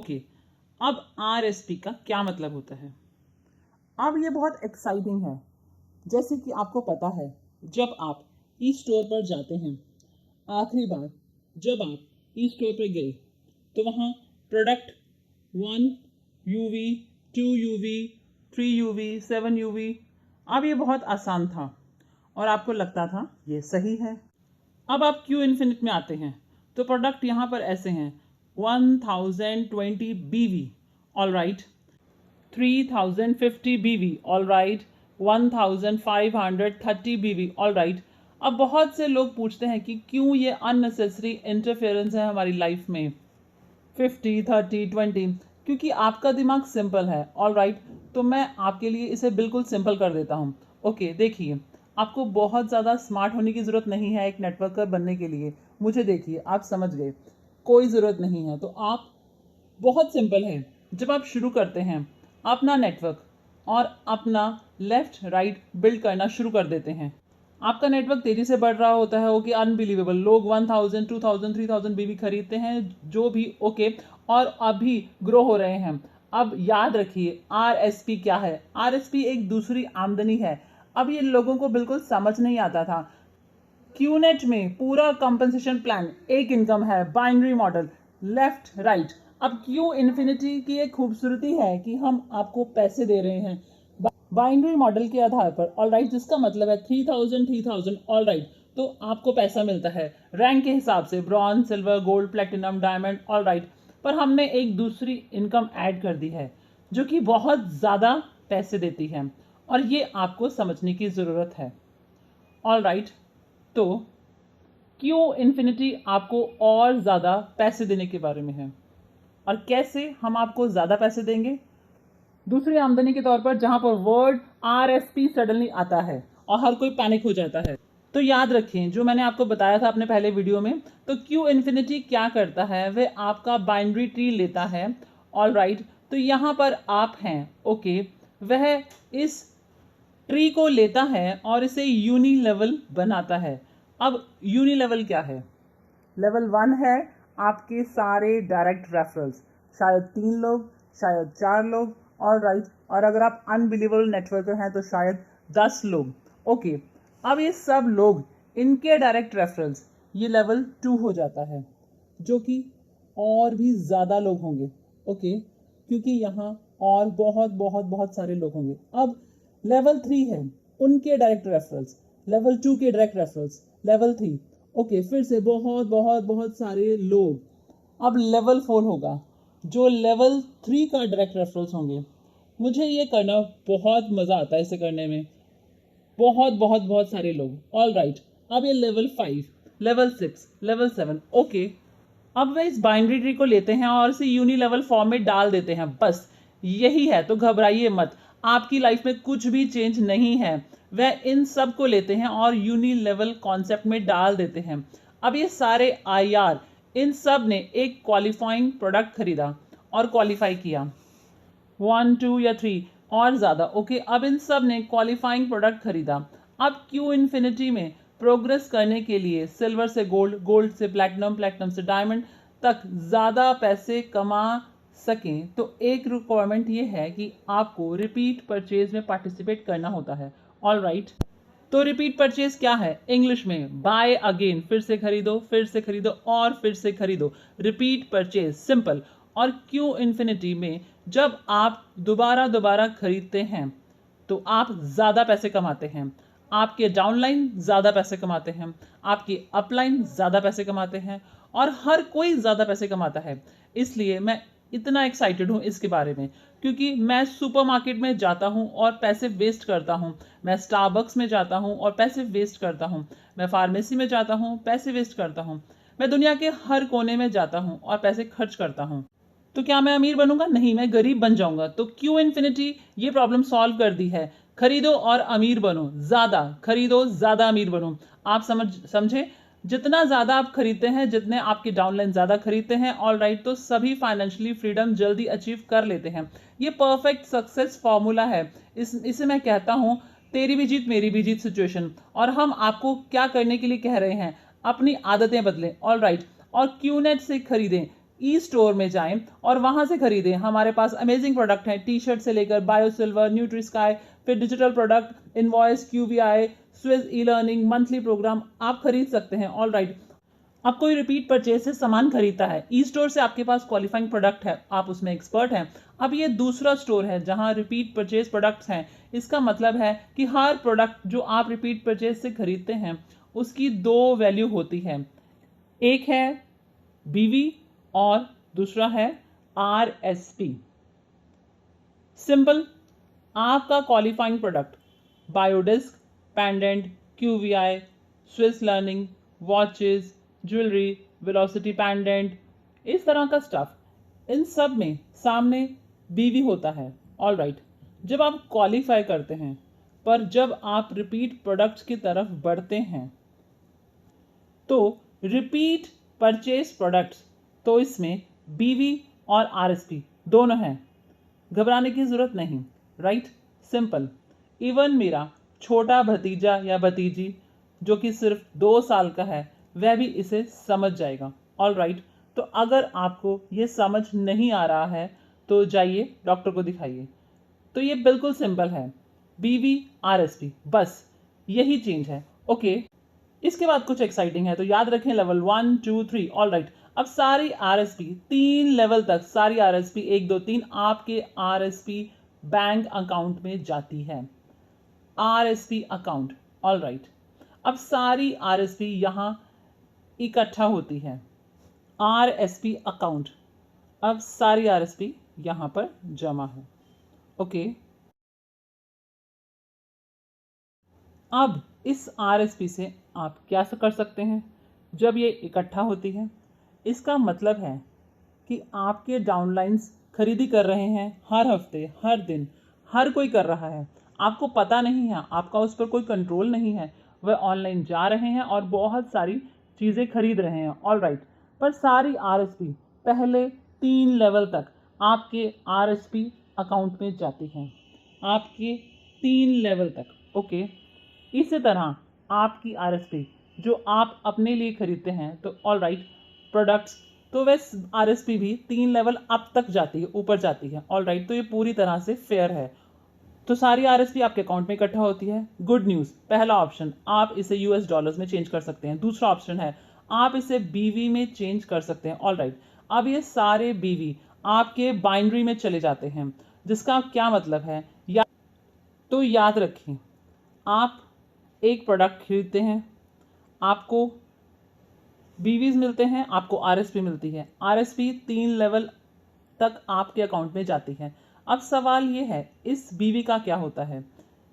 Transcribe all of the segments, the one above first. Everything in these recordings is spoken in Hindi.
ओके, अब RSP का क्या मतलब होता है? अब ये बहुत एक्साइटिंग है। जैसे कि आपको पता है, जब आप ई स्टोर पर जाते हैं, आखिरी बार जब आप ई स्टोर पर गए तो वहाँ product 1 UV, 2 UV, 3 UV, 7 UV, अब ये बहुत आसान था और आपको लगता था ये सही है। अब आप क्यू इन्फिनिट में आते हैं तो प्रोडक्ट यहाँ पर ऐसे हैं 1020 BV, all right, 3050 BV, all right, 1530 BV, all right. अब बहुत से लोग पूछते हैं कि क्यों ये अननेसेसरी इंटरफेरेंस है हमारी लाइफ में 50, 30, 20, क्योंकि आपका दिमाग सिंपल है, ऑल राइट। तो मैं आपके लिए इसे बिल्कुल सिंपल कर देता हूँ। ओके, देखिए, आपको बहुत ज़्यादा स्मार्ट होने की ज़रूरत नहीं है एक नेटवर्कर बनने के लिए। मुझे देखिए, आप समझ गए, कोई ज़रूरत नहीं है। तो आप, बहुत सिंपल है, जब आप शुरू करते हैं अपना नेटवर्क और अपना लेफ्ट राइट बिल्ड करना शुरू कर देते हैं, आपका नेटवर्क तेजी से बढ़ रहा होता है। ओके, अनबिलीवेबल, लोग 1000, 2000, 3000 बीबी खरीदते हैं, जो भी, ओके, और अभी ग्रो हो रहे हैं। अब याद रखिए RSP क्या है। RSP एक दूसरी आमदनी है। अब ये लोगों को बिल्कुल समझ नहीं आता था। क्यूनेट में पूरा कंपनसेशन प्लान एक इनकम है, बाइनरी मॉडल, लेफ्ट राइट। अब क्यू इन्फिनिटी की एक खूबसूरती है कि हम आपको पैसे दे रहे हैं बाइनरी मॉडल के आधार पर, ऑल राइट, जिसका मतलब है 3000, 3000, ऑल राइट। तो आपको पैसा मिलता है रैंक के हिसाब से, bronze, silver, gold, platinum, diamond, all right. पर हमने एक दूसरी इनकम ऐड कर दी है जो कि बहुत ज़्यादा पैसे देती है, और ये आपको समझने की ज़रूरत है, ऑल राइट। तो क्यों इन्फिनिटी आपको और ज़्यादा पैसे देने के बारे में है, और कैसे हम आपको ज़्यादा पैसे देंगे दूसरी आमदनी के तौर पर, जहां पर वर्ड RSP सडनली आता है और हर कोई पैनिक हो जाता है। तो याद रखें जो मैंने आपको बताया था अपने पहले वीडियो में। तो क्यू इन्फिनिटी क्या करता है, वह आपका बाइनरी ट्री लेता है, ऑल राइट। तो यहाँ पर आप हैं, ओके, वह इस ट्री को लेता है और इसे यूनी लेवल बनाता है। अब यूनी लेवल क्या है? लेवल 1 है आपके सारे डायरेक्ट रेफरल्स, शायद 3 लोग, शायद 4 लोग, ऑल राइट। और अगर आप अनबिलीवेबल नेटवर्कर हैं तो शायद 10 लोग, ओके। अब ये सब लोग, इनके डायरेक्ट रेफरल्स, ये लेवल 2 हो जाता है, जो कि और भी ज़्यादा लोग होंगे, ओके, क्योंकि यहाँ और बहुत बहुत बहुत सारे लोग होंगे। अब लेवल 3 है उनके डायरेक्ट रेफरल्स, लेवल 2 के डायरेक्ट रेफरल्स, लेवल 3, ओके, फिर से बहुत बहुत बहुत सारे लोग। अब लेवल 4 होगा, जो लेवल 3 का डायरेक्ट रेफरल्स होंगे। मुझे ये करना बहुत मज़ा आता है, इसे करने में बहुत बहुत बहुत सारे लोग, ऑल राइट। अब ये लेवल 5, लेवल 6, लेवल 7, ओके। अब वे इस बाइनरी ट्री को लेते हैं और इसे यूनी लेवल फॉर्म में डाल देते हैं, बस यही है। तो घबराइए मत, आपकी लाइफ में कुछ भी चेंज नहीं है। वह इन सब को लेते हैं और यूनी लेवल कॉन्सेप्ट में डाल देते हैं। अब ये सारे IR, इन सब ने एक क्वालिफाइंग प्रोडक्ट खरीदा और क्वालिफाई किया, 1, 2 या 3 और ज़्यादा, ओके। अब इन सब ने क्वालिफाइंग प्रोडक्ट खरीदा। अब क्यू इन्फिनिटी में प्रोग्रेस करने के लिए सिल्वर से गोल्ड, गोल्ड से प्लैटिनम, प्लैटिनम से डायमंड तक ज़्यादा पैसे कमा सकें, तो एक रिक्वायरमेंट ये है कि आपको रिपीट परचेज में पार्टिसिपेट करना होता है, ऑल राइट। तो रिपीट परचेज क्या है? इंग्लिश में बाय अगेन, फिर से खरीदो, फिर से खरीदो और फिर से खरीदो, रिपीट परचेज, सिंपल। और क्यू इन्फिनिटी में जब आप दोबारा दोबारा खरीदते हैं तो आप ज़्यादा पैसे कमाते हैं, आपके डाउनलाइन ज़्यादा पैसे कमाते हैं, आपकी अपलाइन ज़्यादा पैसे कमाते हैं, और हर कोई ज़्यादा पैसे कमाता है। इसलिए मैं इतना एक्साइटेड हूँ इसके बारे में, क्योंकि मैं सुपरमार्केट में जाता हूँ और पैसे वेस्ट करता हूँ, मैं स्टारबक्स में जाता हूँ और पैसे वेस्ट करता हूँ, मैं फार्मेसी में जाता हूँ, पैसे वेस्ट करता हूँ, मैं दुनिया के हर कोने में जाता हूँ और पैसे खर्च करता हूँ। तो क्या मैं अमीर बनूंगा? नहीं, मैं गरीब बन जाऊंगा। तो क्यू इन्फिनिटी ये प्रॉब्लम सॉल्व कर दी है, खरीदो और अमीर बनो, ज़्यादा खरीदो, ज़्यादा अमीर बनो। आप समझे, जितना ज़्यादा आप खरीदते हैं, जितने आपके डाउनलाइन ज़्यादा खरीदते हैं, ऑल राइट, तो सभी फाइनेंशियली फ्रीडम जल्दी अचीव कर लेते हैं। ये परफेक्ट सक्सेस फॉर्मूला है। इसे मैं कहता हूँ तेरी भी जीत मेरी भी जीत सिचुएशन। और हम आपको क्या करने के लिए कह रहे हैं? अपनी आदतें बदलें, ऑल राइट, और क्यूनेट से खरीदें। ई स्टोर में जाएं और वहां से खरीदें। हमारे पास अमेजिंग प्रोडक्ट हैं, टी शर्ट से लेकर बायो सिल्वर, न्यूट्री स्काई, फिर digital product, invoice, QBI, Swiss e learning, monthly programme आप खरीद सकते हैं। ऑल राइट, अब कोई रिपीट परचेज से सामान खरीदता है, ई स्टोर से आपके पास क्वालिफाइंग प्रोडक्ट है, आप उसमें एक्सपर्ट हैं। अब ये दूसरा स्टोर है जहां रिपीट परचेज प्रोडक्ट्स हैं। इसका मतलब है कि हर प्रोडक्ट जो आप रिपीट परचेज से खरीदते हैं उसकी दो वैल्यू होती है, एक है बीवी और दूसरा है आरएसपी। सिंपल, आपका qualifying product biodisc, pendant, QVI, Swiss learning, watches, jewellery, velocity pendant, इस तरह का स्टफ, इन सब में सामने बीवी होता है। ऑल राइट, जब आप क्वालिफाई करते हैं, पर जब आप रिपीट प्रोडक्ट्स की तरफ बढ़ते हैं तो रिपीट परचेज प्रोडक्ट्स, तो इसमें बीवी और आरएसपी दोनों हैं, घबराने की ज़रूरत नहीं। Right, simple. इवन मेरा छोटा भतीजा या भतीजी जो कि सिर्फ 2 साल का है, वह भी इसे समझ जाएगा। ऑल राइट, तो अगर आपको ये समझ नहीं आ रहा है तो जाइए डॉक्टर को दिखाइए। तो ये बिल्कुल सिंपल है, बीवी आरएसपी, बस यही चेंज है। ओके, इसके बाद कुछ एक्साइटिंग है, तो याद रखें लेवल 1 2 3। ऑल राइट, अब सारी आरएसपी 3 लेवल तक, सारी आरएसपी 1 2 3 आपके आरएसपी बैंक अकाउंट में जाती है। आरएसपी अकाउंट, ऑल राइट, अब सारी आरएसपी यहां इकट्ठा होती है। आरएसपी अकाउंट, अब सारी आरएसपी यहां पर जमा है। ओके, अब इस आरएसपी से आप क्या कर सकते हैं जब ये इकट्ठा होती है? इसका मतलब है कि आपके डाउनलाइंस खरीदी कर रहे हैं हर हफ्ते, हर दिन, हर कोई कर रहा है, आपको पता नहीं है, आपका उस पर कोई कंट्रोल नहीं है, वह ऑनलाइन जा रहे हैं और बहुत सारी चीज़ें खरीद रहे हैं। ऑल राइट, पर सारी आरएसपी पहले 3 लेवल तक आपके आरएसपी अकाउंट में जाती हैं, आपके 3 लेवल तक। ओके, इसी तरह आपकी आरएसपी जो आप अपने लिए खरीदते हैं, तो ऑल राइट प्रोडक्ट्स, तो वह आरएसपी भी 3 लेवल अप तक जाती है, ऊपर जाती है। ऑल राइट, तो ये पूरी तरह से फेयर है। तो सारी आरएसपी आपके अकाउंट में इकट्ठा होती है। गुड न्यूज़, पहला ऑप्शन, आप इसे यूएस डॉलर्स में चेंज कर सकते हैं। दूसरा ऑप्शन है आप इसे बीवी में चेंज कर सकते हैं। ऑल राइट, अब ये सारे बीवी आपके बाइनरी में चले जाते हैं, जिसका क्या मतलब है तो याद रखें, आप एक प्रोडक्ट खरीदते हैं, आपको बीवीज मिलते हैं, आपको आरएसपी मिलती है। आरएसपी 3 लेवल तक आपके अकाउंट में जाती है। अब सवाल ये है, इस बीवी का क्या होता है?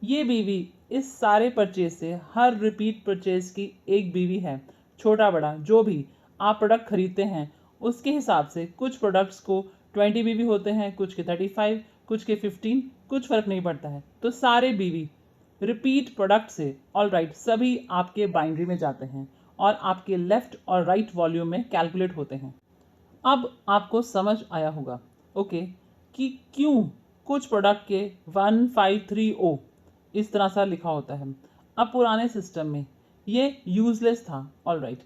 ये बीवी इस सारे परचेज से, हर रिपीट परचेज की एक बीवी है। छोटा बड़ा जो भी आप प्रोडक्ट खरीदते हैं उसके हिसाब से कुछ प्रोडक्ट्स को 20 बीवी होते हैं, कुछ के 35, कुछ के 15, कुछ फ़र्क नहीं पड़ता है। तो सारे बीवी रिपीट प्रोडक्ट से, ऑल राइट, सभी आपके बाइनरी में जाते हैं और आपके लेफ्ट और राइट वॉल्यूम में कैलकुलेट होते हैं। अब आपको समझ आया होगा, ओके, कि क्यों कुछ प्रोडक्ट के 1530 इस तरह सा लिखा होता है। अब पुराने सिस्टम में ये यूजलेस था। ऑल राइट,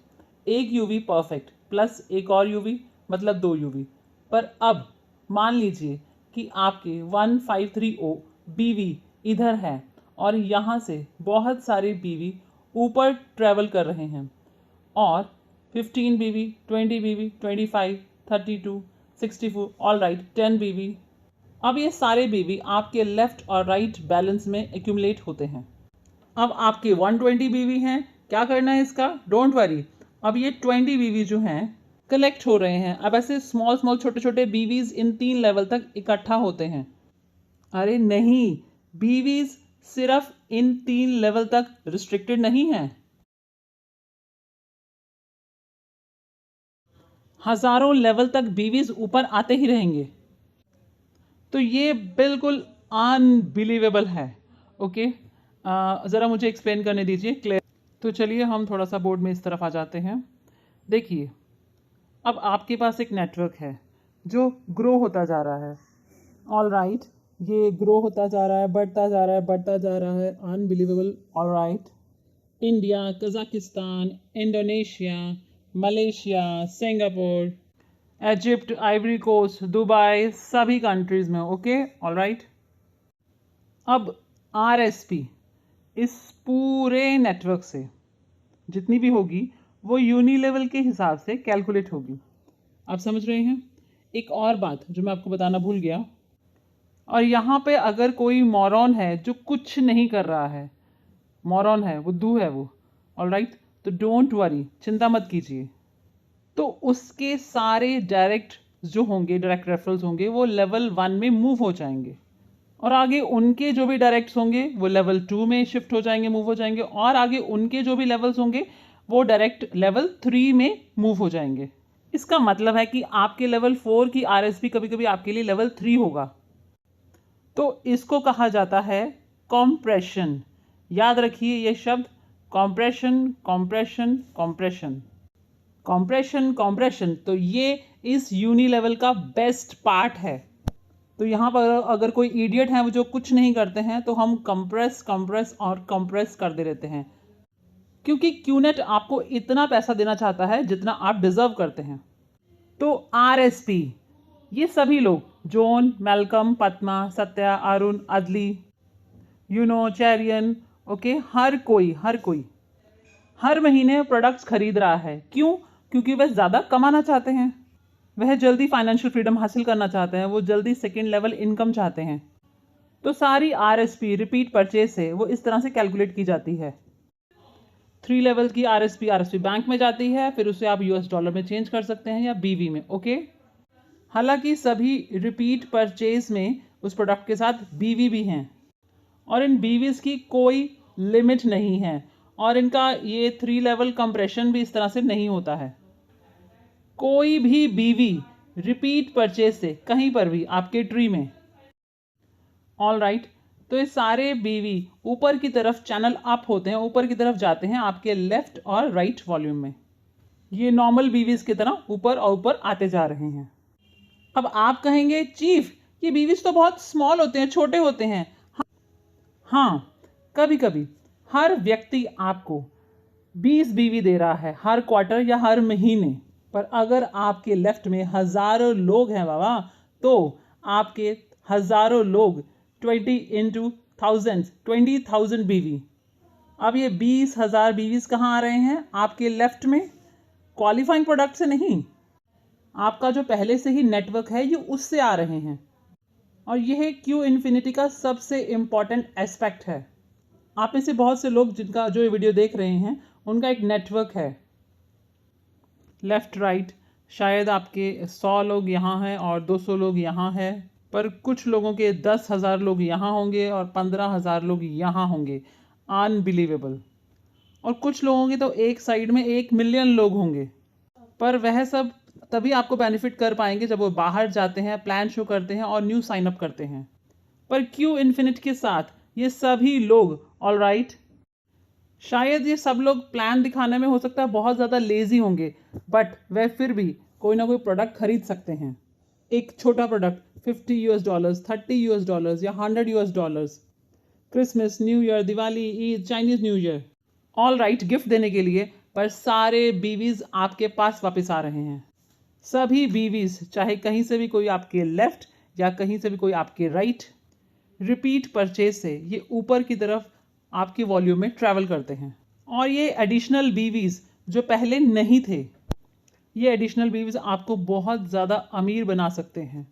एक यूवी परफेक्ट प्लस एक और यूवी मतलब 2 यूवी, पर अब मान लीजिए कि आपके 1530 बीवी इधर है और यहाँ से बहुत सारे बीवी ऊपर ट्रैवल कर रहे हैं और 15 बीवी, 20 बीवी, 25, 32, 64, ऑल राइट, 10 बीवी। अब ये सारे बीवी आपके लेफ्ट और राइट बैलेंस में एक्यूमुलेट होते हैं। अब आपके 120 बीवी हैं, क्या करना है इसका? डोंट वरी, अब ये 20 बीवी जो हैं कलेक्ट हो रहे हैं। अब ऐसे स्मॉल स्मॉल छोटे छोटे बीवीज इन 3 लेवल तक इकट्ठा होते हैं। अरे नहीं, बीवीज सिर्फ इन 3 लेवल तक रिस्ट्रिक्टेड नहीं है, हजारों लेवल तक बीवीज ऊपर आते ही रहेंगे। तो ये बिल्कुल अनबिलीवेबल है। ओके, ज़रा मुझे एक्सप्लेन करने दीजिए क्लियर। तो चलिए हम थोड़ा सा बोर्ड में इस तरफ आ जाते हैं। देखिए, अब आपके पास एक नेटवर्क है जो ग्रो होता जा रहा है। ऑल राइट, ये ग्रो होता जा रहा है, बढ़ता जा रहा है, बढ़ता जा रहा है, unbelievable. All right, India, Kazakhstan, Indonesia, Malaysia, Singapore, Egypt, Ivory Coast, Dubai, सभी कंट्रीज में। Okay, all right. अब RSP इस पूरे नेटवर्क से जितनी भी होगी वो यूनिलेवल के हिसाब से कैलकुलेट होगी। आप समझ रहे हैं? एक और बात जो मैं आपको बताना भूल गया, और यहाँ पे अगर कोई मॉरॉन है जो कुछ नहीं कर रहा है, मॉरॉन है, बुद्धू है वो, ऑलराइट, तो डोंट वरी, चिंता मत कीजिए। तो उसके सारे डायरेक्ट जो होंगे, डायरेक्ट रेफरल्स होंगे, वो लेवल 1 में मूव हो जाएंगे, और आगे उनके जो भी डायरेक्ट्स होंगे वो लेवल 2 में शिफ्ट हो जाएंगे, मूव हो जाएंगे, और आगे उनके जो भी लेवल्स होंगे वो डायरेक्ट लेवल 3 में मूव हो जाएंगे। इसका मतलब है कि आपके लेवल 4 की RSP कभी कभी आपके लिए लेवल 3 होगा। तो इसको कहा जाता है कॉम्प्रेशन। याद रखिए ये शब्द, compression, compression, compression, compression, compression. तो ये इस यूनी लेवल का बेस्ट पार्ट है। तो यहाँ पर अगर कोई इडियट है वो जो कुछ नहीं करते हैं, तो हम कंप्रेस, कंप्रेस और कंप्रेस कर दे रहते हैं, क्योंकि क्यूनेट आपको इतना पैसा देना चाहता है जितना आप डिजर्व करते हैं। तो RSP, ये सभी लोग, जॉन, मैल्कम, पद्मा, सत्या, अरुण, अदली, चैरियन, ओके, हर कोई हर महीने प्रोडक्ट्स खरीद रहा है। क्यों? क्योंकि वह ज़्यादा कमाना चाहते हैं, वह जल्दी फाइनेंशियल फ्रीडम हासिल करना चाहते हैं, वो जल्दी सेकेंड लेवल इनकम चाहते हैं। तो सारी RSP रिपीट परचेज से वो इस तरह से कैलकुलेट की जाती है। 3 लेवल की RSP बैंक में जाती है, फिर उसे आप $US में चेंज कर सकते हैं या BV में। ओके, हालांकि सभी रिपीट परचेज में उस प्रोडक्ट के साथ BV भी हैं, और इन BVs की कोई लिमिट नहीं है, और इनका ये 3 लेवल कंप्रेशन भी इस तरह से नहीं होता है। कोई भी BV रिपीट परचेज से कहीं पर भी आपके ट्री में, ऑल राइट, तो ये सारे BV ऊपर की तरफ चैनल अप होते हैं, ऊपर की तरफ जाते हैं आपके लेफ्ट और राइट वॉल्यूम में। ये नॉर्मल BVs की तरह ऊपर और ऊपर आते जा रहे हैं। अब आप कहेंगे चीफ, ये BVs तो बहुत स्मॉल होते हैं, छोटे होते हैं। हाँ, कभी कभी हर व्यक्ति आपको 20 BV दे रहा है हर क्वार्टर या हर महीने, पर अगर आपके लेफ्ट में हजारों लोग हैं बाबा, तो आपके हजारों लोग 20 into thousands, 20,000 BV। अब ये 20,000 BVs कहाँ आ रहे हैं आपके लेफ्ट में? क्वालिफाइंग प्रोडक्ट से नहीं, आपका जो पहले से ही नेटवर्क है ये उससे आ रहे हैं। और यह क्यू इन्फिनिटी का सबसे इम्पॉर्टेंट एस्पेक्ट है। आप में से बहुत से लोग जिनका जो ये वीडियो देख रहे हैं, उनका एक नेटवर्क है लेफ्ट राइट, शायद आपके 100 लोग यहाँ हैं और 200 लोग यहाँ हैं, पर कुछ लोगों के 10,000 लोग यहाँ होंगे और 15,000 लोग यहाँ होंगे, अनबिलीवेबल। और कुछ लोगों के तो एक साइड में 1 मिलियन लोग होंगे, पर वह सब तभी आपको बेनिफिट कर पाएंगे जब वो बाहर जाते हैं, प्लान शो करते हैं और न्यू साइन अप करते हैं। पर क्यू इन्फिनिट के साथ ये सभी लोग, ऑल राइट, शायद ये सब लोग प्लान दिखाने में हो सकता है बहुत ज़्यादा लेजी होंगे, बट वह फिर भी कोई ना कोई प्रोडक्ट खरीद सकते हैं। एक छोटा प्रोडक्ट $50, $30 या $100, Christmas, new year, Diwali, Eid, Chinese new year, all right, gift देने के लिए। पर सारे BVs आपके पास वापस आ रहे हैं। सभी BVs, चाहे कहीं से भी कोई आपके लेफ्ट या कहीं से भी कोई आपके राइट, रिपीट परचेज से ये ऊपर की तरफ आपकी वॉल्यूम में ट्रैवल करते हैं। और ये एडिशनल BVs जो पहले नहीं थे, ये एडिशनल BVs आपको बहुत ज़्यादा अमीर बना सकते हैं।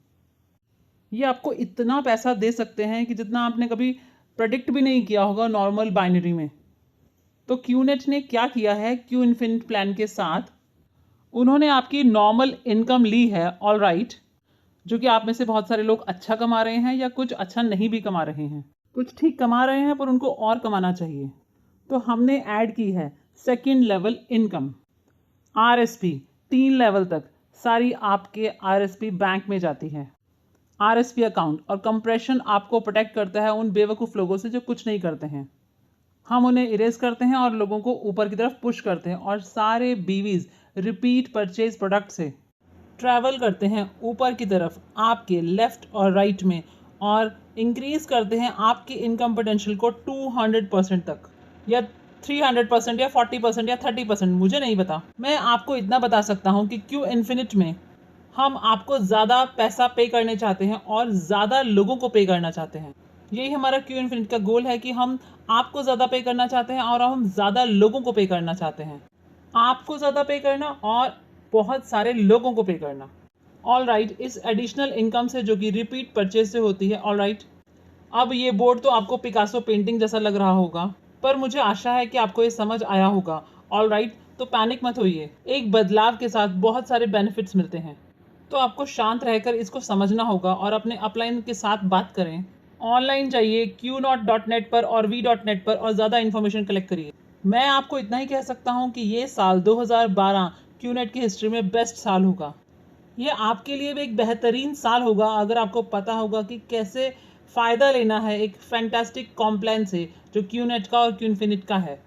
ये आपको इतना पैसा दे सकते हैं कि जितना आपने कभी प्रेडिक्ट भी नहीं किया होगा नॉर्मल बाइनरी में। तो क्यूनेट ने क्या किया है, क्यू इन्फिनिट प्लान के साथ उन्होंने आपकी नॉर्मल इनकम ली है, ऑल राइट, जो कि आप में से बहुत सारे लोग अच्छा कमा रहे हैं या कुछ अच्छा नहीं भी कमा रहे हैं, कुछ ठीक कमा रहे हैं पर उनको और कमाना चाहिए। तो हमने ऐड की है second level income, RSP 3 level तक सारी आपके RSP बैंक में जाती है, RSP अकाउंट। और कंप्रेशन आपको प्रोटेक्ट करता है उन बेवकूफ़ लोगों से जो कुछ नहीं करते हैं। हम उन्हें इरेज करते हैं और लोगों को ऊपर की तरफ पुश करते हैं, और सारे BVs रिपीट परचेज प्रोडक्ट से ट्रैवल करते हैं ऊपर की तरफ आपके लेफ्ट और राइट में, और इंक्रीज करते हैं आपके इनकम पोटेंशियल को 200% तक, या 300% या 40% या 30%, मुझे नहीं पता। मैं आपको इतना बता सकता हूँ कि क्यू इन्फिनिट में हम आपको ज़्यादा पैसा पे करने चाहते हैं और ज़्यादा लोगों को पे करना चाहते हैं। यही हमारा क्यू इन्फिनिट का गोल है कि हम आपको ज़्यादा पे करना चाहते हैं और हम ज़्यादा लोगों को पे करना चाहते हैं। आपको ज़्यादा पे करना और बहुत सारे लोगों को पे करना। ऑल राइट, इस एडिशनल इनकम से जो कि रिपीट परचेज से होती है। ऑल राइट, अब ये बोर्ड तो आपको पिकासो पेंटिंग जैसा लग रहा होगा, पर मुझे आशा है कि आपको ये समझ आया होगा। ऑल राइट, तो पैनिक मत होइए, एक बदलाव के साथ बहुत सारे बेनिफिट्स मिलते हैं। तो आपको शांत रहकर इसको समझना होगा और अपने अपलाइन के साथ बात करें। ऑनलाइन जाइए qnot.net पर और v.net पर और ज़्यादा इन्फॉर्मेशन कलेक्ट करिए। मैं आपको इतना ही कह सकता हूँ कि ये साल 2012 क्यूनेट की हिस्ट्री में बेस्ट साल होगा। ये आपके लिए भी एक बेहतरीन साल होगा अगर आपको पता होगा कि कैसे फ़ायदा लेना है एक फैंटास्टिक कॉम्प्लान से जो क्यूनेट का और क्यूइनफिनिट का है।